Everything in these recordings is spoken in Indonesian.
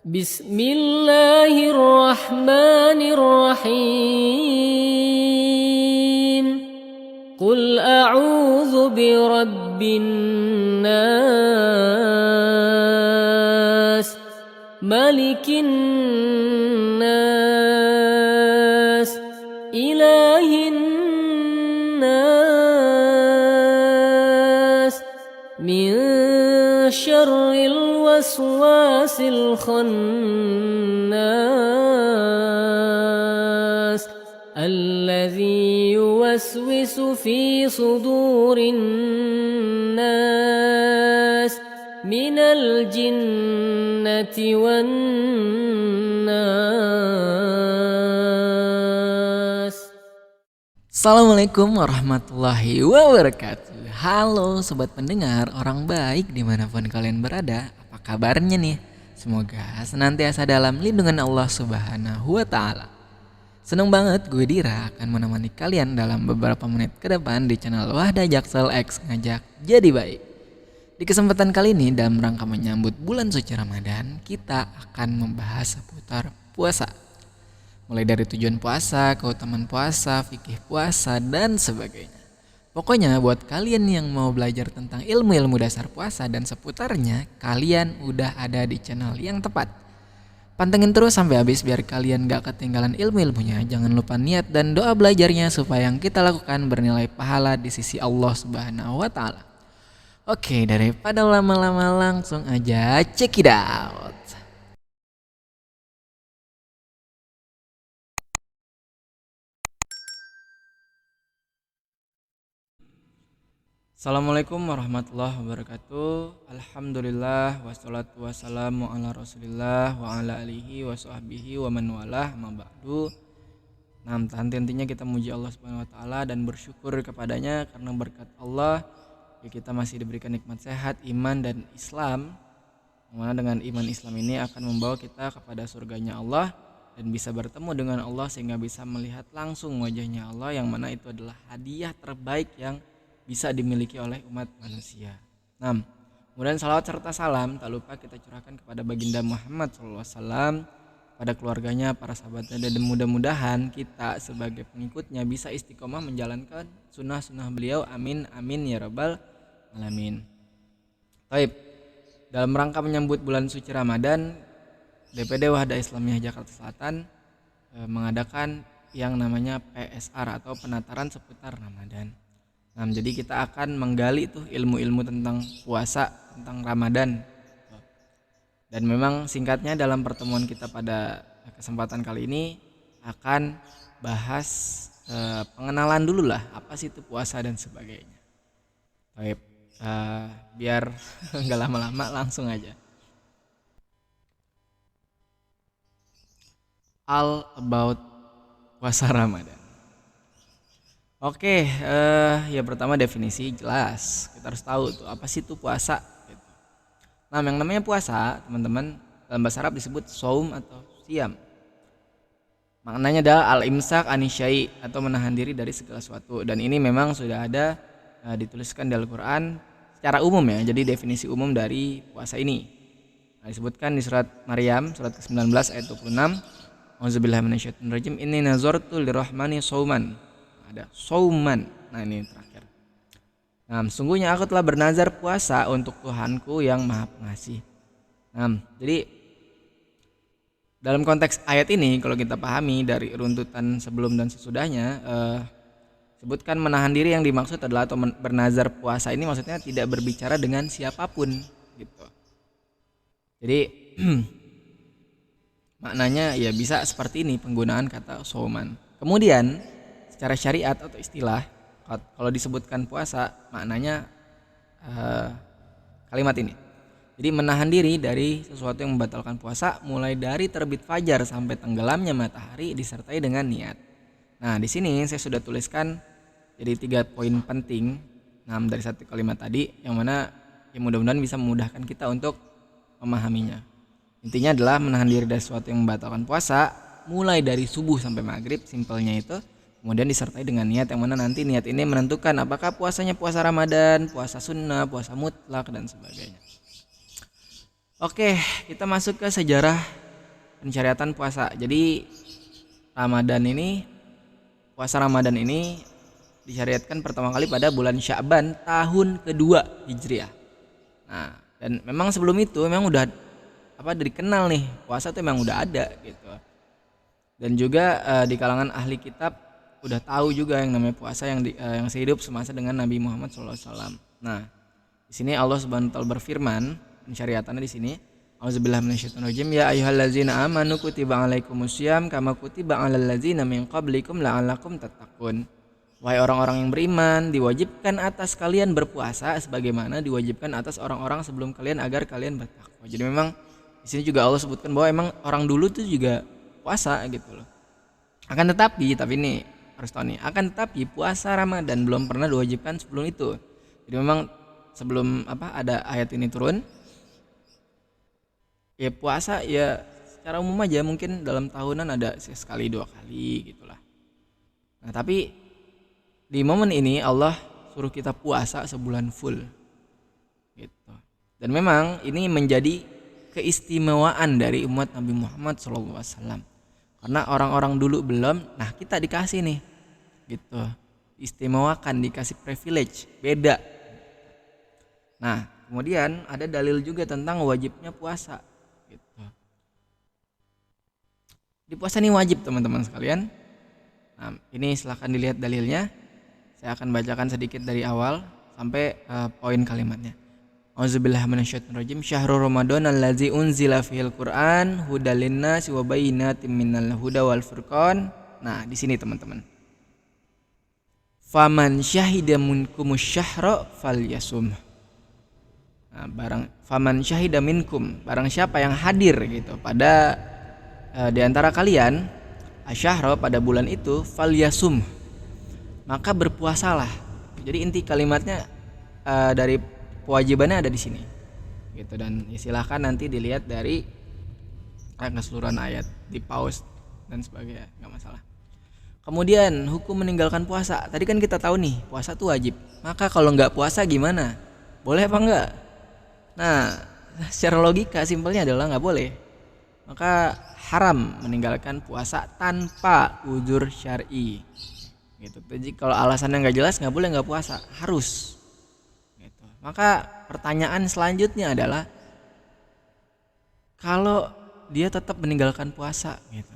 Bismillahirrahmanirrahim. Qul a'udzu birabbin nas, malikin nas, ilahin nas, min syarril waswasil khannas, alladzi yuwaswisu fi sudurin nas, minal jinnati wan nas. Assalamualaikum warahmatullahi wabarakatuh. Halo sobat pendengar, orang baik dimanapun kalian berada. Apa kabarnya nih? Semoga senantiasa dalam lindungan Allah Subhanahu wa Ta'ala. Seneng banget gue Dira akan menemani kalian dalam beberapa menit ke depan di channel Wahda Jaksel X Ngajak Jadi Baik. Di kesempatan kali ini dalam rangka menyambut bulan suci Ramadan, kita akan membahas seputar puasa. Mulai dari tujuan puasa, keutamaan puasa, fikih puasa, dan sebagainya. Pokoknya buat kalian yang mau belajar tentang ilmu-ilmu dasar puasa dan seputarnya, kalian udah ada di channel yang tepat. Pantengin terus sampai habis biar kalian gak ketinggalan ilmu-ilmunya. Jangan lupa niat dan doa belajarnya supaya yang kita lakukan bernilai pahala di sisi Allah Subhanahu wa Ta'ala. Oke, daripada lama-lama langsung aja check it out. Assalamualaikum warahmatullahi wabarakatuh. Alhamdulillah wassalatu wassalamu ala rasulillah wa ala alihi wa sahbihi wa man walah ma ba'du. Nah, intinya kita muji Allah Subhanahu wa Ta'ala dan bersyukur kepadanya karena berkat Allah ya kita masih diberikan nikmat sehat, iman dan Islam. Mana dengan iman Islam ini akan membawa kita kepada surganya Allah dan bisa bertemu dengan Allah sehingga bisa melihat langsung wajahnya Allah, yang mana itu adalah hadiah terbaik yang bisa dimiliki oleh umat manusia. Nah, kemudian salawat serta salam tak lupa kita curahkan kepada baginda Muhammad SAW, pada keluarganya, para sahabatnya, dan mudah-mudahan kita sebagai pengikutnya bisa istiqomah menjalankan sunnah-sunnah beliau. Amin, amin ya rabbal alamin. Baik, dalam rangka menyambut bulan suci Ramadan, DPD Wahda Islamiyah Jakarta Selatan mengadakan yang namanya PSR atau penataran seputar Ramadan. Nah, jadi kita akan menggali tuh ilmu-ilmu tentang puasa, tentang Ramadan. Dan memang singkatnya dalam pertemuan kita pada kesempatan kali ini akan bahas pengenalan dulu lah, apa sih itu puasa dan sebagainya. Baik, biar nggak lama-lama langsung aja. All about puasa Ramadan. Oke, ya pertama definisi jelas. Kita harus tahu tuh apa sih itu puasa gitu. Nah, yang namanya puasa, teman-teman, dalam bahasa Arab disebut shaum atau siam. Maknanya adalah al-imsak anisyai atau menahan diri dari segala sesuatu, dan ini memang sudah ada dituliskan di Al-Qur'an secara umum ya. Jadi definisi umum dari puasa ini. Nah, disebutkan di surat Maryam surat ke-19 ayat 26. Auzubillahi minasyaitonirrajim. Inni nazartu lirrahmani shauman. Ada sauman. Nah, ini terakhir. Nah, sungguhnya aku telah bernazar puasa untuk Tuhanku yang Maha Pengasih. Nah, jadi dalam konteks ayat ini kalau kita pahami dari runtutan sebelum dan sesudahnya, sebutkan menahan diri yang dimaksud adalah atau bernazar puasa ini maksudnya tidak berbicara dengan siapapun gitu. Jadi maknanya ya bisa seperti ini penggunaan kata sauman. Kemudian secara syariat atau istilah, kalau disebutkan puasa maknanya kalimat ini. Jadi menahan diri dari sesuatu yang membatalkan puasa mulai dari terbit fajar sampai tenggelamnya matahari disertai dengan niat. Nah, di sini saya sudah tuliskan jadi 3 poin penting dari satu kalimat tadi, yang mana ya mudah-mudahan bisa memudahkan kita untuk memahaminya. Intinya adalah menahan diri dari sesuatu yang membatalkan puasa mulai dari subuh sampai maghrib, simpelnya itu. Kemudian disertai dengan niat, yang mana nanti niat ini menentukan apakah puasanya puasa Ramadan, puasa sunnah, puasa mutlak, dan sebagainya. Oke, kita masuk ke sejarah pensyariatan puasa. Jadi puasa Ramadan ini disyariatkan pertama kali pada bulan Sya'ban tahun kedua Hijriah. Nah, dan memang sebelum itu memang udah dikenal nih, puasa tuh memang udah ada gitu. Dan juga di kalangan ahli kitab udah tahu juga yang namanya puasa yang sehidup semasa dengan Nabi Muhammad SAW. Nah, di sini Allah Subhanahu wa taala berfirman, pensyariatannya di sini, Auzubillahi minasyaitonirrajim, ya ayyuhallazina amanu kutiba alaikumusiyam kama kutiba alal ladzina min qablikum la'allakum tattaqun. Wahai orang-orang yang beriman, diwajibkan atas kalian berpuasa sebagaimana diwajibkan atas orang-orang sebelum kalian agar kalian bertakwa. Jadi memang di sini juga Allah sebutkan bahwa emang orang dulu tuh juga puasa gitu loh. Akan tetapi ini harus tahu nih, akan tetapi puasa Ramadan belum pernah diwajibkan sebelum itu. Jadi memang sebelum ada ayat ini turun, ya puasa ya secara umum aja mungkin dalam tahunan ada sekali 2 kali gitulah. Nah, tapi di momen ini Allah suruh kita puasa sebulan full gitu. Dan memang ini menjadi keistimewaan dari umat Nabi Muhammad SAW. Karena orang-orang dulu belum, nah kita dikasih nih gitu. Istimewakan, dikasih privilege, beda. Nah, kemudian ada dalil juga tentang wajibnya puasa gitu. Di puasa ini wajib teman-teman sekalian. Nah, ini silahkan dilihat dalilnya. Saya akan bacakan sedikit dari awal sampai poin kalimatnya. Auzubillahi minasyaitonirrajim. Syahrul Ramadan allazi unzila fihil Qur'an hudal linnasi wa bayyinatin minal huda wal furqan. Nah, di sini teman-teman. Faman syahida minkumus syahra falyasum. Nah, faman syahida minkum, barang siapa yang hadir gitu pada di antara kalian asyahra pada bulan itu falyasum, maka berpuasalah. Jadi inti kalimatnya dari kewajibannya ada di sini gitu. Dan silahkan nanti dilihat dari keseluruhan ayat, di pause dan sebagainya, nggak masalah. Kemudian hukum meninggalkan puasa, tadi kan kita tahu nih puasa tuh wajib, maka kalau nggak puasa gimana, boleh apa enggak? Nah, secara logika simpelnya adalah nggak boleh, maka haram meninggalkan puasa tanpa uzur syar'i gitu. Jadi kalau alasannya nggak jelas nggak boleh nggak puasa, harus gitu. Maka pertanyaan selanjutnya adalah kalau dia tetap meninggalkan puasa gitu,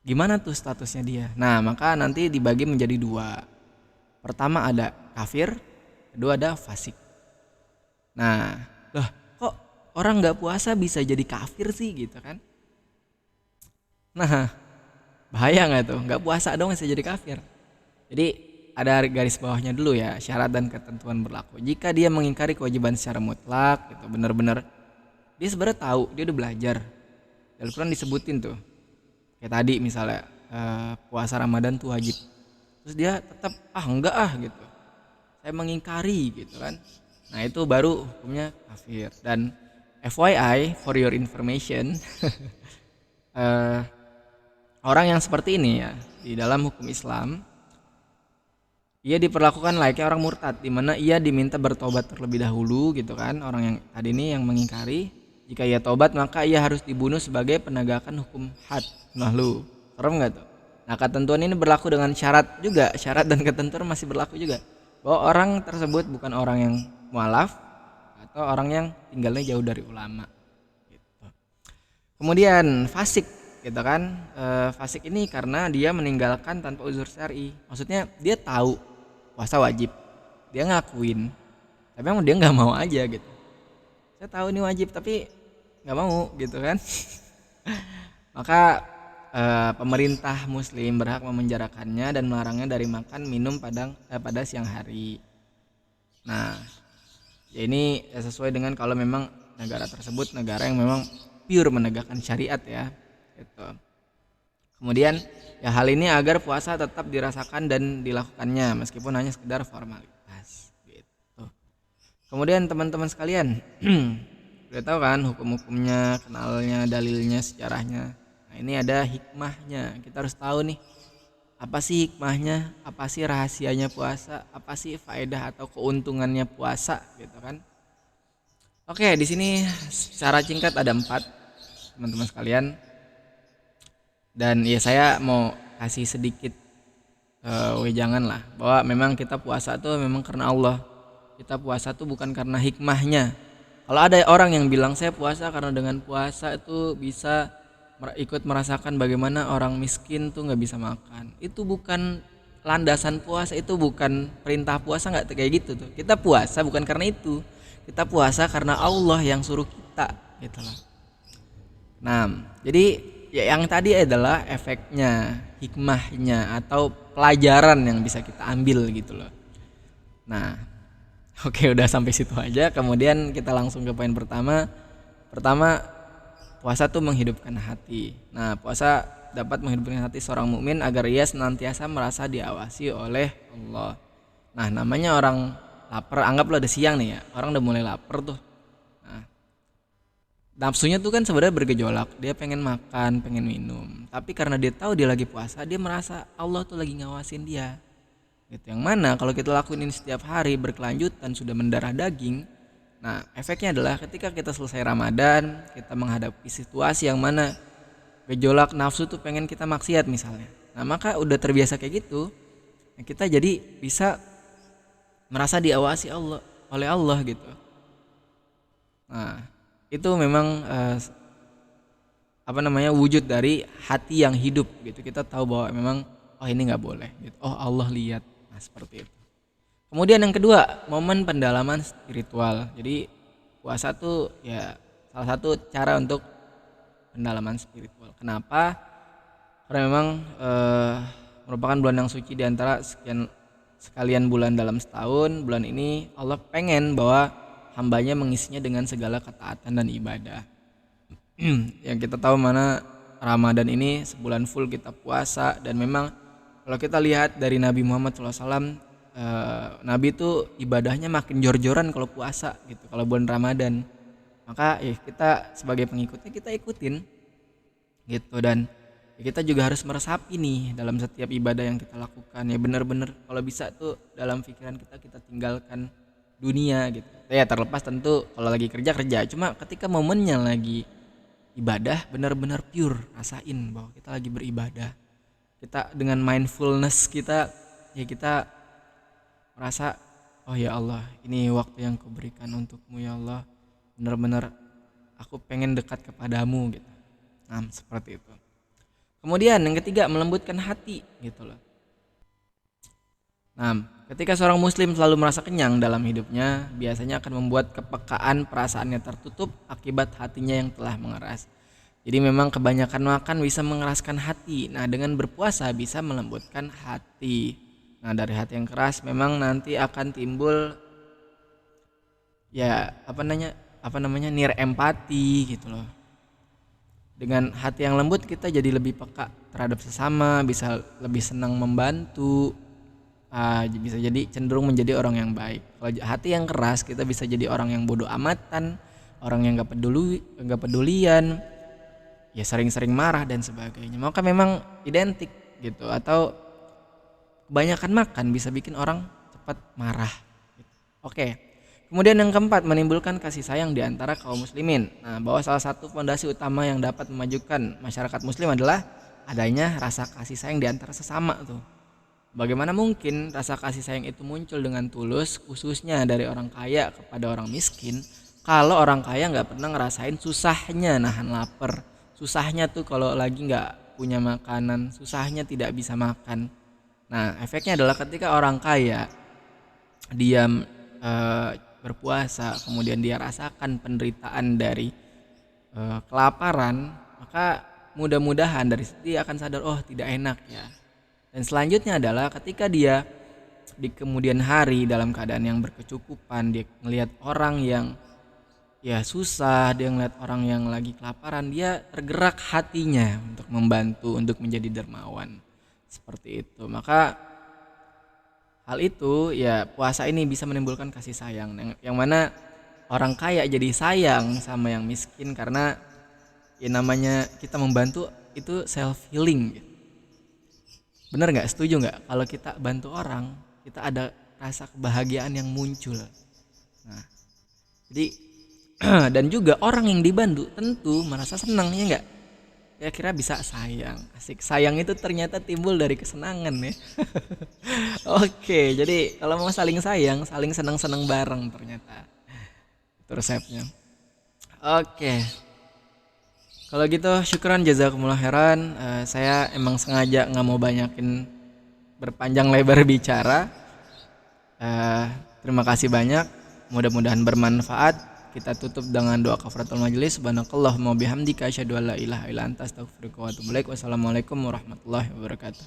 gimana tuh statusnya dia? Nah, maka nanti dibagi menjadi 2. Pertama ada kafir, kedua ada fasik. Nah, kok orang nggak puasa bisa jadi kafir sih gitu kan? Nah, bahaya nggak tuh? Nggak puasa dong bisa jadi kafir. Jadi ada garis bawahnya dulu ya, syarat dan ketentuan berlaku. Jika dia mengingkari kewajiban secara mutlak, gitu, benar-benar dia sebenarnya tahu, dia udah belajar. Di Al-Quran disebutin tuh, kayak tadi misalnya puasa Ramadan tuh wajib, terus dia tetap enggak gitu, saya mengingkari gitu kan. Nah, itu baru hukumnya kafir. Dan FYI for your information, orang yang seperti ini ya di dalam hukum Islam, ia diperlakukan layaknya orang murtad, di mana ia diminta bertobat terlebih dahulu gitu kan. Orang yang tadi ini yang mengingkari, jika ia tobat maka ia harus dibunuh sebagai penegakan hukum had. Nah, lu serem nggak tuh? Nah, ketentuan ini berlaku dengan syarat juga, syarat dan ketentuan masih berlaku juga, bahwa orang tersebut bukan orang yang mualaf atau orang yang tinggalnya jauh dari ulama gitu. Kemudian fasik gitu kan, fasik ini karena dia meninggalkan tanpa uzur syar'i. Maksudnya dia tahu puasa wajib, dia ngakuin, tapi emang dia nggak mau aja gitu. Saya tahu ini wajib tapi nggak mau gitu kan. Maka pemerintah muslim berhak memenjarakannya dan melarangnya dari makan minum pada siang hari. Nah, ya ini sesuai dengan kalau memang negara tersebut negara yang memang pure menegakkan syariat ya gitu. Kemudian ya hal ini agar puasa tetap dirasakan dan dilakukannya meskipun hanya sekedar formalitas gitu. Kemudian teman-teman sekalian, udah tahu kan hukum-hukumnya, kenalnya, dalilnya, sejarahnya. Nah, ini ada hikmahnya. Kita harus tahu nih, apa sih hikmahnya, apa sih rahasianya puasa, apa sih faedah atau keuntungannya puasa gitu kan. Oke, di sini secara singkat ada 4. teman-teman sekalian. Dan ya saya mau kasih sedikit wejangan lah, bahwa memang kita puasa tuh memang karena Allah. Kita puasa tuh bukan karena hikmahnya. Kalau ada orang yang bilang saya puasa karena dengan puasa itu bisa ikut merasakan bagaimana orang miskin tuh nggak bisa makan, itu bukan landasan puasa, itu bukan perintah puasa, nggak kayak gitu tuh. Kita puasa bukan karena itu, kita puasa karena Allah yang suruh kita gitu loh. Nah, jadi ya yang tadi adalah efeknya, hikmahnya atau pelajaran yang bisa kita ambil gitu loh. Nah, oke, udah sampai situ aja. Kemudian kita langsung ke poin pertama. Pertama, puasa tuh menghidupkan hati. Nah, puasa dapat menghidupkan hati seorang mukmin agar ia senantiasa merasa diawasi oleh Allah. Nah, namanya orang lapar, anggaplah udah siang nih ya, orang udah mulai lapar tuh. Nah, nafsunya tuh kan sebenarnya bergejolak, dia pengen makan, pengen minum. Tapi karena dia tahu dia lagi puasa, dia merasa Allah tuh lagi ngawasin dia. Gitu. Yang mana kalau kita lakuin ini setiap hari berkelanjutan sudah mendarah daging. Nah, efeknya adalah ketika kita selesai Ramadan, kita menghadapi situasi yang mana gejolak nafsu tuh pengen kita maksiat misalnya. Nah, maka udah terbiasa kayak gitu, kita jadi bisa merasa diawasi Allah oleh Allah gitu. Nah, itu memang wujud dari hati yang hidup gitu. Kita tahu bahwa memang oh ini nggak boleh gitu. Oh Allah lihat. Nah, seperti itu. Kemudian yang kedua, momen pendalaman spiritual. Jadi puasa tuh ya salah satu cara untuk pendalaman spiritual. Kenapa? Karena memang merupakan bulan yang suci di antara sekalian bulan dalam setahun. Bulan ini Allah pengen bahwa hambanya mengisinya dengan segala ketaatan dan ibadah. Yang kita tahu mana Ramadan ini sebulan full kita puasa, dan memang kalau kita lihat dari Nabi Muhammad SAW, Nabi itu ibadahnya makin jor-joran kalau puasa gitu, kalau bulan Ramadan. Maka ya kita sebagai pengikutnya kita ikutin gitu, dan ya kita juga harus meresapi nih dalam setiap ibadah yang kita lakukan. Ya benar-benar kalau bisa tuh dalam pikiran kita tinggalkan dunia gitu. Ya terlepas tentu kalau lagi kerja, cuma ketika momennya lagi ibadah benar-benar pure, rasain bahwa kita lagi beribadah. Kita dengan mindfulness kita, ya kita merasa oh ya Allah, ini waktu yang Kau berikan untukmu ya Allah, benar-benar aku pengen dekat kepadamu gitu. Nah, seperti itu. Kemudian yang ketiga, melembutkan hati gitu loh. Nah, ketika seorang muslim selalu merasa kenyang dalam hidupnya, biasanya akan membuat kepekaan perasaannya tertutup akibat hatinya yang telah mengeras. Jadi memang kebanyakan makan bisa mengeraskan hati. Nah, dengan berpuasa bisa melembutkan hati. Nah, dari hati yang keras memang nanti akan timbul ya nir empati gitu loh. Dengan hati yang lembut kita jadi lebih peka terhadap sesama, bisa lebih senang membantu, bisa jadi cenderung menjadi orang yang baik. Kalau hati yang keras kita bisa jadi orang yang bodoh amatan, orang yang nggak pedulian, ya sering-sering marah dan sebagainya. Maka memang identik gitu, atau kebanyakan makan bisa bikin orang cepat marah gitu. Oke. Kemudian yang keempat, menimbulkan kasih sayang di antara kaum muslimin. Nah, bahwa salah satu fondasi utama yang dapat memajukan masyarakat muslim adalah adanya rasa kasih sayang di antara sesama tuh. Bagaimana mungkin rasa kasih sayang itu muncul dengan tulus, khususnya dari orang kaya kepada orang miskin, kalau orang kaya nggak pernah ngerasain susahnya nahan lapar, susahnya tuh kalau lagi nggak punya makanan, susahnya tidak bisa makan. Nah, efeknya adalah ketika orang kaya dia berpuasa, kemudian dia rasakan penderitaan dari kelaparan, maka mudah-mudahan dari situ dia akan sadar, oh tidak enak ya. Dan selanjutnya adalah ketika dia di kemudian hari dalam keadaan yang berkecukupan, dia ngelihat orang yang ya susah, dia ngelihat orang yang lagi kelaparan, dia tergerak hatinya untuk membantu, untuk menjadi dermawan. Seperti itu. Maka hal itu ya puasa ini bisa menimbulkan kasih sayang, yang mana orang kaya jadi sayang sama yang miskin karena ya namanya kita membantu itu self healing. Bener nggak? Setuju nggak? Kalau kita bantu orang, kita ada rasa kebahagiaan yang muncul. Nah, jadi Dan juga orang yang dibantu tentu merasa senang, ya enggak? Ya kira bisa sayang. Asik, sayang itu ternyata timbul dari kesenangan ya. Oke, jadi kalau mau saling sayang, saling senang-senang bareng ternyata. Itu resepnya. Oke. Kalau gitu syukran jazakumullah khairan. Saya emang sengaja nggak mau banyakin berpanjang lebar bicara. Terima kasih banyak. Mudah-mudahan bermanfaat. Kita tutup dengan doa kafaratul majelis. Subhanakallahumma bihamdika asyhadu an la ilaha illa anta astaghfiruka wa atubu ilaik. Wassalamualaikum warahmatullahi wabarakatuh.